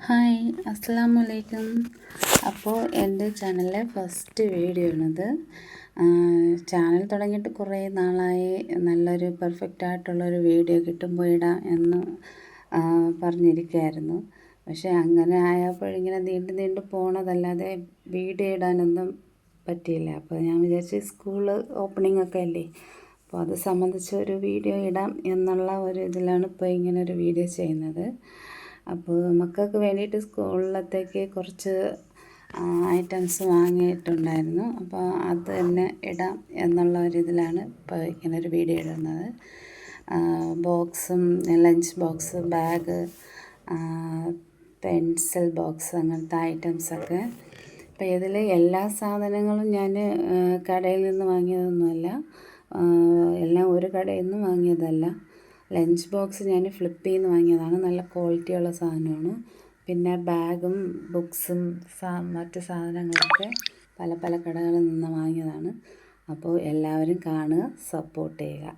Hi, അസ്സലാമു അലൈക്കും. അപ്പോൾ എൻ്റെ ചാനലിലെ ഫസ്റ്റ് വീഡിയോ ആണിത്. ചാനൽ തുടങ്ങിയിട്ട് കുറേ നാളായി. നല്ലൊരു പെർഫെക്റ്റ് ആയിട്ടുള്ളൊരു വീഡിയോ കിട്ടുമ്പോൾ ഇടാം എന്ന് പറഞ്ഞിരിക്കുകയായിരുന്നു. പക്ഷേ അങ്ങനെ ആയപ്പോഴിങ്ങനെ നീണ്ടു പോണതല്ലാതെ വീഡിയോ ഇടാനൊന്നും പറ്റിയില്ല. അപ്പോൾ ഞാൻ വിചാരിച്ചു സ്കൂൾ ഓപ്പണിംഗ് ഒക്കെ അല്ലേ, അപ്പോൾ അത് സംബന്ധിച്ച് ഒരു വീഡിയോ ഇടാം എന്നുള്ള ഒരു ഇതിലാണ് ഇപ്പോൾ ഇങ്ങനെ ഒരു വീഡിയോ ചെയ്യുന്നത്. അപ്പോൾ മക്കൾക്ക് വേണ്ടിയിട്ട് സ്കൂളിലത്തേക്ക് കുറച്ച് ഐറ്റംസ് വാങ്ങിയിട്ടുണ്ടായിരുന്നു. അപ്പോൾ അത് തന്നെ ഇടാം എന്നുള്ള ഒരു ഇതിലാണ് ഇപ്പോൾ ഇങ്ങനെ ഒരു വീഡിയോ ഇടുന്നത്. ബോക്സും, lunch box, bag, pencil box, അങ്ങനത്തെ ഐറ്റംസൊക്കെ. അപ്പോൾ ഇതിൽ എല്ലാ സാധനങ്ങളും ഞാൻ കടയിൽ നിന്ന് വാങ്ങിയതൊന്നുമല്ല, എല്ലാം ഒരു കടയിൽ നിന്നും വാങ്ങിയതല്ല. ലഞ്ച് ബോക്സ് ഞാൻ ഫ്ലിപ്പിൽ നിന്ന് വാങ്ങിയതാണ്, നല്ല ക്വാളിറ്റിയുള്ള സാധനമാണ്. പിന്നെ ബാഗും ബുക്സും മറ്റ് സാധനങ്ങളൊക്കെ പല കടകളിൽ നിന്ന് വാങ്ങിയതാണ്. അപ്പോൾ എല്ലാവരും കാണുക, സപ്പോർട്ട് ചെയ്യുക.